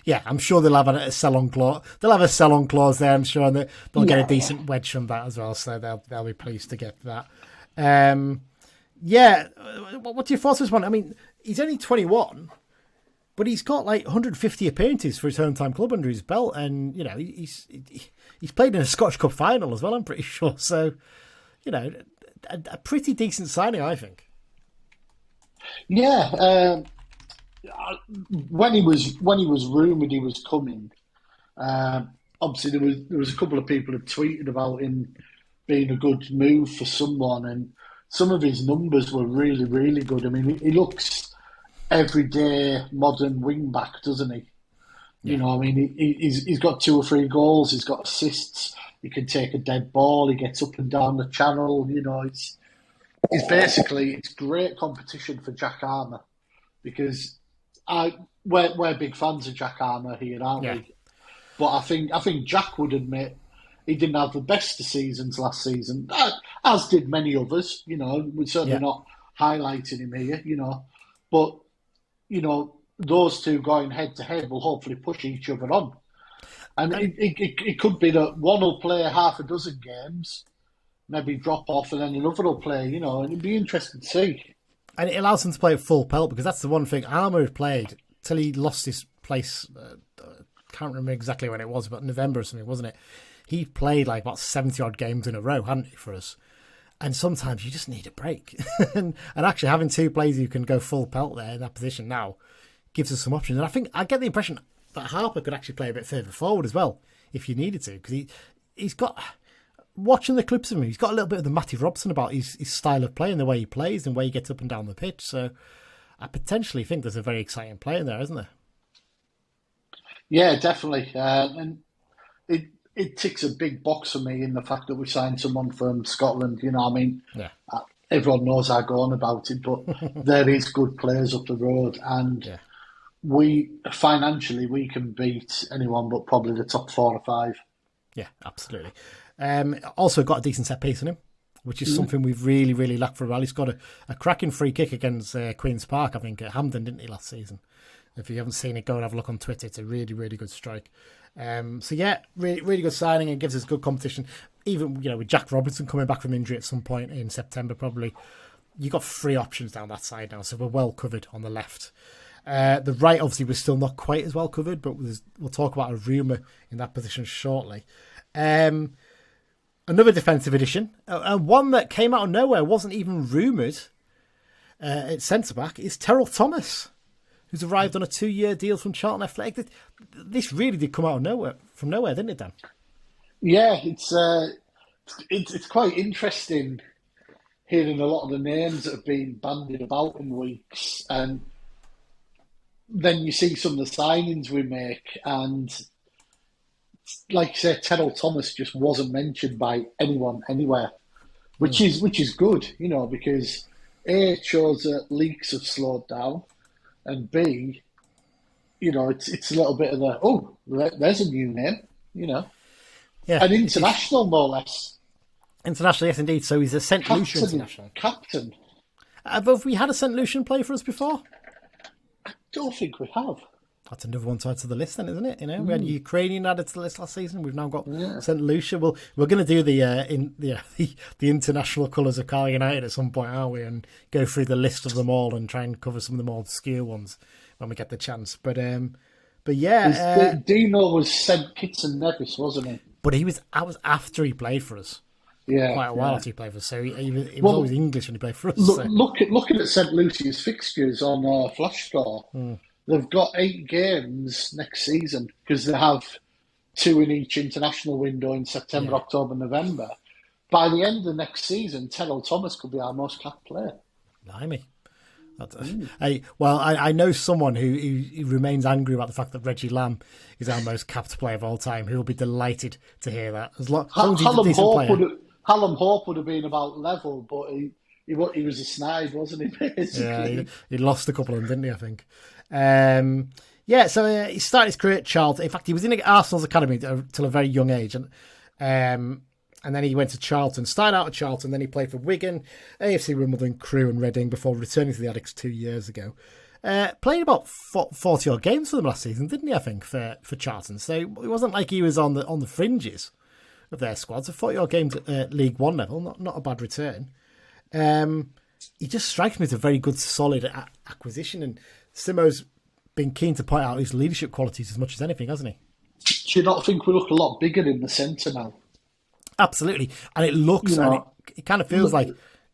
Yeah, I'm sure they'll have a sell-on clause. They'll have a sell-on clause there, I'm sure, and they'll get a decent wedge from that as well. So they'll be pleased to get that. What's your thoughts on this one? I mean, he's only 21, but he's got like 150 appearances for his home-time club under his belt, and you know he's played in a Scottish Cup final as well. I'm pretty sure. So, you know, a pretty decent signing, I think. Yeah. When he was rumoured he was coming, obviously there was a couple of people who tweeted about him being a good move for someone, and some of his numbers were really, really good. I mean, he looks everyday modern wing back, doesn't he? Yeah. You know, I mean, he's got 2 or 3 goals, he's got assists, he can take a dead ball, he gets up and down the channel. You know, is basically it's great competition for Jack Armour because we're big fans of Jack Armour here, aren't we? But I think Jack would admit he didn't have the best of seasons last season, as did many others. We're certainly not highlighting him here. But those two going head to head will hopefully push each other on, and it could be that one will play half a dozen games, maybe drop off, and then another will play. And it'd be interesting to see. And it allows them to play at full pelt because that's the one thing Armour had played till he lost his place. Can't remember exactly when it was, but November or something, wasn't it? He played like about 70 odd games in a row, hadn't he, for us? And sometimes you just need a break. and actually having two players who can go full pelt there in that position now gives us some options. And I get the impression that Harper could actually play a bit further forward as well if you needed to, because he's got, watching the clips of him, he's got a little bit of the Matty Robson about his style of play and the way he plays and the way he gets up and down the pitch. So I potentially think there's a very exciting player there, isn't there? Yeah, definitely. And it ticks a big box for me in the fact that we signed someone from Scotland. Everyone knows how I go on about it, but there is good players up the road, and we financially we can beat anyone but probably the top 4 or 5. Yeah, absolutely. Also got a decent set piece on him, which is something we've really, really lacked for a while. He's got a cracking free kick against Queen's Park, I think, at Hampden, didn't he, last season? If you haven't seen it, go and have a look on Twitter. It's a really, really good strike. Really, really good signing and gives us good competition. Even with Jack Robinson coming back from injury at some point in September, probably you've got 3 options down that side now, so we're well covered on the left. The right, obviously, we're still not quite as well covered, but we'll talk about a rumour in that position shortly. Another defensive addition, one that came out of nowhere, wasn't even rumoured at centre back, is Terrell Thomas, who's arrived on a 2-year deal from Charlton Athletic. This really did come out of nowhere, didn't it, Dan? Yeah, it's quite interesting hearing a lot of the names that have been bandied about in weeks, and then you see some of the signings we make, and like you say, Terrell Thomas just wasn't mentioned by anyone anywhere, which is good, because A, it shows that leaks have slowed down, and B, it's a little bit of there's a new name, Yeah. An international, no less. International, yes, indeed. So he's a St. Lucia international. Captain. Have we had a St. Lucian play for us before? I don't think we have. That's another one to add to the list, then, isn't it? We had Ukrainian added to the list last season. We've now got St. Lucia. We're going to do the international colours of Carlisle United at some point, aren't we? And go through the list of them all and try and cover some of the more obscure ones when we get the chance. But yeah, Dino was St. Kitts and Nevis, wasn't he? But I was after he played for us. Yeah, quite a while after he played for us. So he was always English when he played for us. Looking at St. Lucia's fixtures on Flashscore, they've got 8 games next season because they have 2 in each international window in September, October, November. By the end of next season, Terrell Thomas could be our most capped player. Blimey. I know someone who remains angry about the fact that Reggie Lamb is our most capped player of all time. Who will be delighted to hear that. Hallam Hope would have been about level, but he was a snide, wasn't he? Basically, yeah, he lost a couple of them, didn't he? I think. So he started his career at Charlton. In fact, he was in Arsenal's academy till a very young age, and then he went to Charlton, started out at Charlton, then he played for Wigan, AFC Wimbledon, Crewe and Reading before returning to the Addicts 2 years ago. Played about 40 odd games for them last season, didn't he, I think, for Charlton. So it wasn't like he was on the fringes of their squad. So 40 odd games at League One level, not a bad return. He just strikes me as a very good, solid acquisition, and Simo's been keen to point out his leadership qualities as much as anything, hasn't he? Do you not think we look a lot bigger in the centre now? Absolutely, and it looks, and it kind of feels like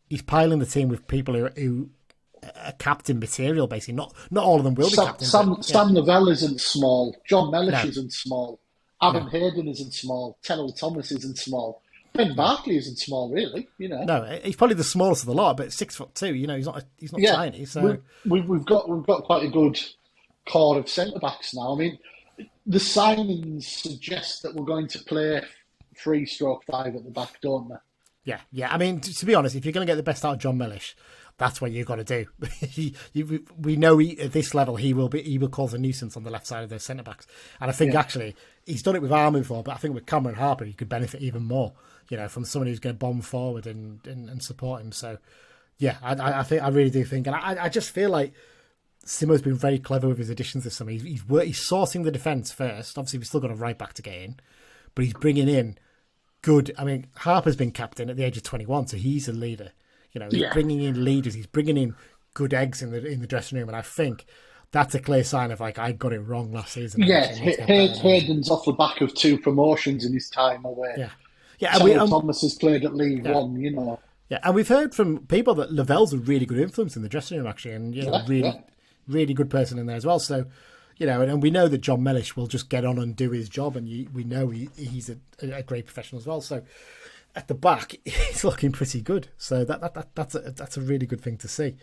he's piling the team with people who are captain material, basically. Not all of them will be captain. Sam Novell isn't small. John Mellish isn't small. Adam Hayden isn't small. Terrell Thomas isn't small. Ben Barkley isn't small, really. No, he's probably the smallest of the lot, but 6'2". He's not tiny. So we've got quite a good core of centre backs now. I mean, the signings suggest that we're going to play 3/5 at the back, don't they? Yeah. I mean, to be honest, if you're going to get the best out of John Mellish, that's what you've got to do. We know at this level he will cause a nuisance on the left side of those centre backs, and I think actually he's done it with Armour before, but I think with Cameron Harper he could benefit even more. From someone who's going to bomb forward and support him. So yeah, I really do think, and I just feel like Simo's been very clever with his additions this summer. He's sorting the defence first. Obviously, we've still got a right back to get in, but he's bringing in good. I mean, Harper's been captain at the age of 21, so he's a leader. He's bringing in leaders. He's bringing in good eggs in the dressing room, and I think that's a clear sign of I got it wrong last season. Yeah, Hayden's off the back of 2 promotions in his time away. Yeah, Thomas has played at League One. Yeah, and we've heard from people that Lavelle's a really good influence in the dressing room actually, and really good person in there as well. So. And we know that John Mellish will just get on and do his job, and we know he's a great professional as well. So at the back, he's looking pretty good. So that's a really good thing to see.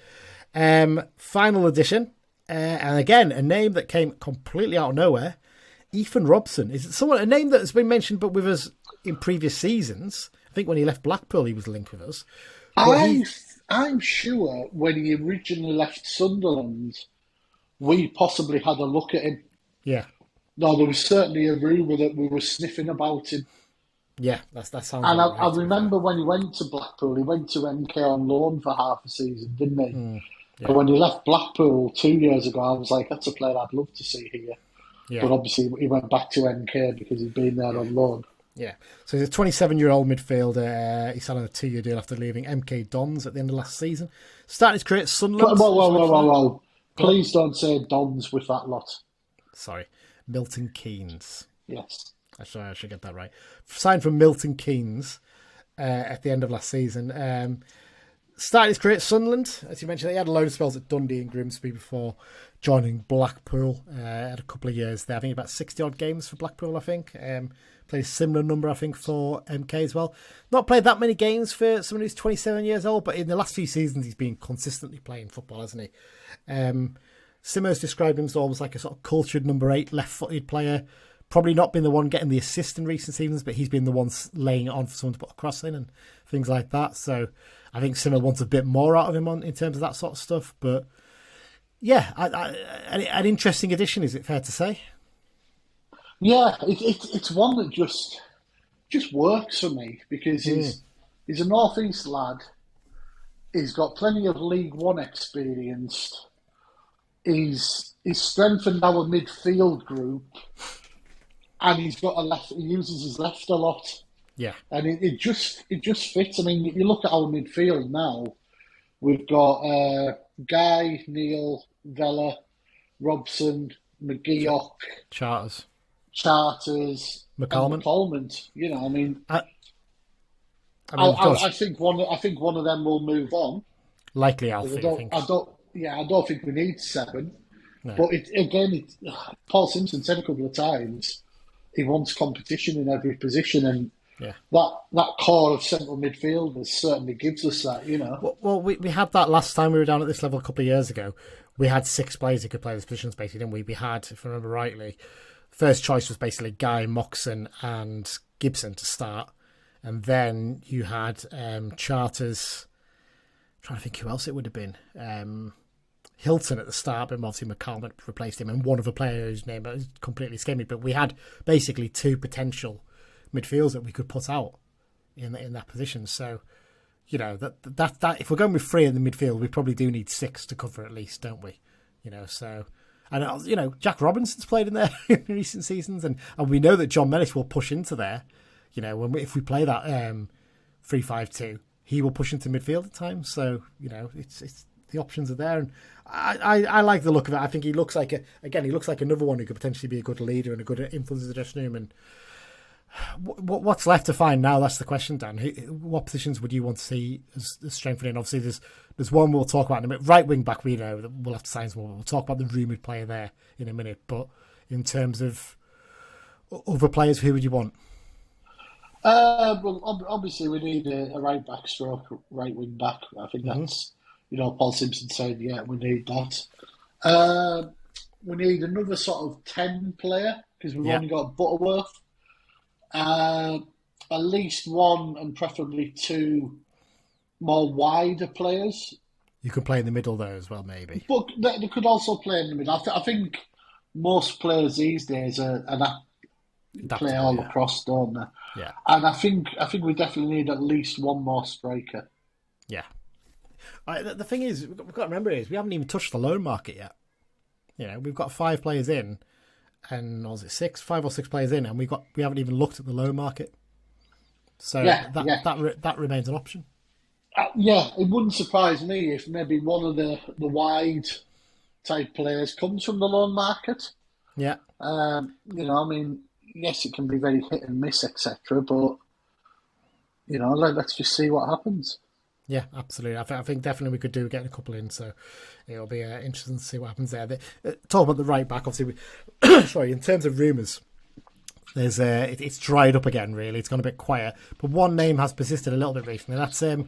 Final edition, and again a name that came completely out of nowhere. Ethan Robson is a name that has been mentioned, but with us in previous seasons. I think when he left Blackpool, he was linked with us. I'm sure when he originally left Sunderland, we possibly had a look at him. Yeah. No, there was certainly a rumour that we were sniffing about him. Yeah, that sounds. And I remember when he went to Blackpool, he went to MK on loan for half a season, didn't he? Yeah. But when he left Blackpool 2 years ago, I was like, that's a player I'd love to see here. Yeah. But obviously, he went back to MK because he'd been there on loan. Yeah. So he's a 27-year-old midfielder. He signed on a 2-year deal after leaving MK Dons at the end of last season. Started his career at Sunderland. Whoa. Please don't say Dons with that lot. Sorry. Milton Keynes. Yes. I should get that right. Signed from Milton Keynes at the end of last season. Started his career at Sunderland. As you mentioned, he had a load of spells at Dundee and Grimsby before joining Blackpool. Had a couple of years there. I think about 60-odd games for Blackpool, I think. Played a similar number, I think, for MK as well. Not played that many games for someone who's 27 years old, but in the last few seasons, he's been consistently playing football, hasn't he? Simo's described him as almost like a sort of cultured number 8 left-footed player. Probably not been the one getting the assist in recent seasons, but he's been the one laying it on for someone to put a cross in and things like that. So I think Simo wants a bit more out of him in terms of that sort of stuff. But yeah, an interesting addition, is it fair to say? Yeah, it's one that just works for me because he's a North East lad. He's got plenty of League One experience. He's strengthened our midfield group, and he's got a left. He uses his left a lot. Yeah, and it just fits. I mean, you look at our midfield now. We've got Guy, Neil, Vella, Robson, McGeoch, Charters, McCalmont. I mean, I think one of them will move on. Likely, Alfie. I don't think we need 7. No. But Paul Simpson said a couple of times he wants competition in every position, and that core of central midfielders certainly gives us that. Well, we had that last time we were down at this level a couple of years ago. We had 6 players who could play those positions, basically, didn't we? We had, if I remember rightly, first choice was basically Guy, Moxon, and Gibson to start, and then you had Charters. I'm trying to think who else it would have been. Hilton at the start, but obviously McCalmont replaced him, and one other player whose name is completely escaped me. But we had basically 2 potential midfields that we could put out in that position. So, that if we're going with 3 in the midfield, we probably do need 6 to cover at least, don't we? So. And, Jack Robinson's played in there in recent seasons, and we know that John Mellish will push into there. If we play that 3-5-2, he will push into midfield at times. So, it's the options are there, and I like the look of it. I think he looks like another one who could potentially be a good leader and a good influence in the dressing room. And what's left to find now? That's the question, Dan. What positions would you want to see as strengthening? Obviously, there's one we'll talk about in a minute. Right wing back, we know that we'll have to sign someone. We'll talk about the rumoured player there in a minute. But in terms of other players, who would you want? Well, obviously we need a right back stroke right wing back. I think that's Paul Simpson said, we need that. We need another sort of 10 player because we've only got Butterworth. A at least one and preferably two more wider players. You could play in the middle there as well, maybe. But they could also play in the middle. I think most players these days play all across, don't they? Yeah. And I think we definitely need at least one more striker. Yeah. The thing is, we've got to remember is we haven't even touched the loan market yet. You know, we've got 5 players in, and was it 5 or 6 players in, and we haven't even looked at the loan market. So that remains an option. It wouldn't surprise me if maybe one of the wide type players comes from the loan market. Yeah. Yes, it can be very hit and miss, etc. But let's just see what happens. Yeah, absolutely. I think definitely we could do getting a couple in, so it'll be interesting to see what happens there. Talk about the right back, obviously. In terms of rumours, there's it's dried up again. Really, it's gone a bit quiet. But one name has persisted a little bit recently. That's a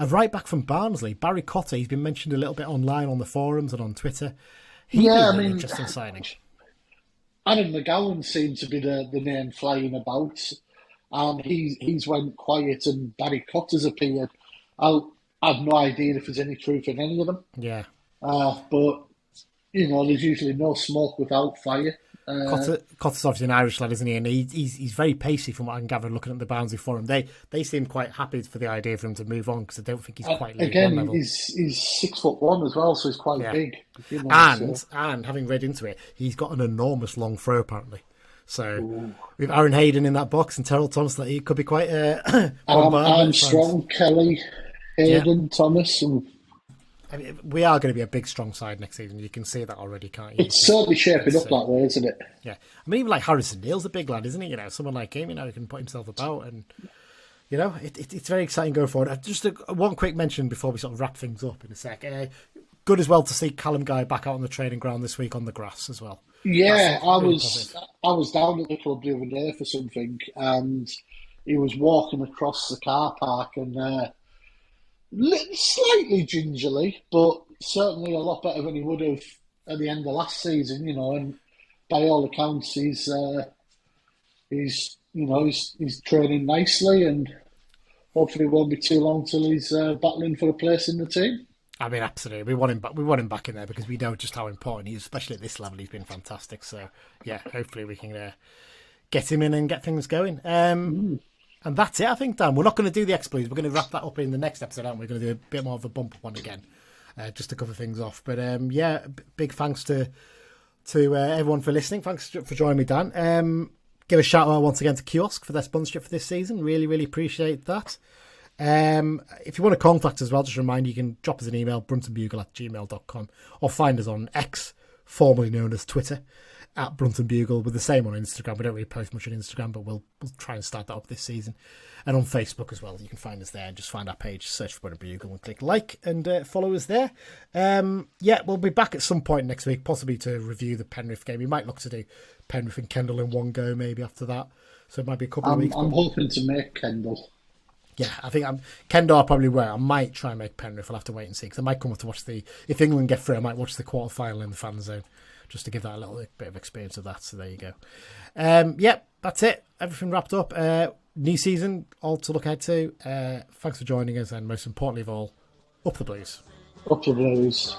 right back from Barnsley, Barry Cotter. He's been mentioned a little bit online on the forums and on Twitter. He'd be an interesting signing. Adam McGowan seemed to be the name flying about, and he's went quiet, and Barry Cotter's appeared. I have no idea if there's any truth in any of them. Yeah. But, there's usually no smoke without fire. Cotter's obviously an Irish lad, isn't he? And he's very pacey from what I can gather looking at the Barnsley forum. They seem quite happy for the idea for him to move on because I don't think he's quite League One level. He's 6'1" as well, so he's quite big. And having read into it, he's got an enormous long throw apparently. So with Aaron Hayden in that box and Terrell Thomas, he could be quite Armstrong, Kelly, Hayden, Thomas. We are going to be a big, strong side next season. You can see that already, can't you? It's certainly shaping up that way, isn't it? Yeah. I mean, even like Harrison Neal's a big lad, isn't he? Someone like him, he can put himself about. And, it's very exciting going forward. Just one quick mention before we sort of wrap things up in a sec. Good as well to see Callum Guy back out on the training ground this week on the grass as well. Yeah, I was down at the club the other day for something, and he was walking across the car park and slightly gingerly, but certainly a lot better than he would have at the end of last season. And by all accounts, he's training nicely, and hopefully it won't be too long till he's battling for a place in the team. I mean, absolutely. We want him back in there because we know just how important he is, especially at this level. He's been fantastic. So, yeah, hopefully we can get him in and get things going. And that's it, I think, Dan. We're not going to do the X-Blues. We're going to wrap that up in the next episode, aren't we? We're going to do a bit more of a bumper one again, just to cover things off. But, big thanks to everyone for listening. Thanks for joining me, Dan. Give a shout out once again to CUOSC for their sponsorship for this season. Really, really appreciate that. If you want to contact us as well, just a reminder, you can drop us an email, bruntonbugle@gmail.com, or find us on X, formerly known as Twitter, at Brunton Bugle, with the same on Instagram. We don't really post much on Instagram, but we'll try and start that up this season. And on Facebook as well, you can find us there and just find our page, search for Brunton Bugle and click like and follow us there. We'll be back at some point next week, possibly to review the Penrith game. We might look to do Penrith and Kendal in one go maybe after that. So it might be a couple of weeks. I'm hoping to make Kendal. Yeah, I think Kendal I probably will. I might try and make Penrith. I'll have to wait and see because I might come up to watch if England get through, I might watch the quarter-final in the fan zone just to give that a little bit of experience of that. So there you go. That's it. Everything wrapped up. New season, all to look ahead to. Thanks for joining us, and most importantly of all, up the Blues. Up the Blues.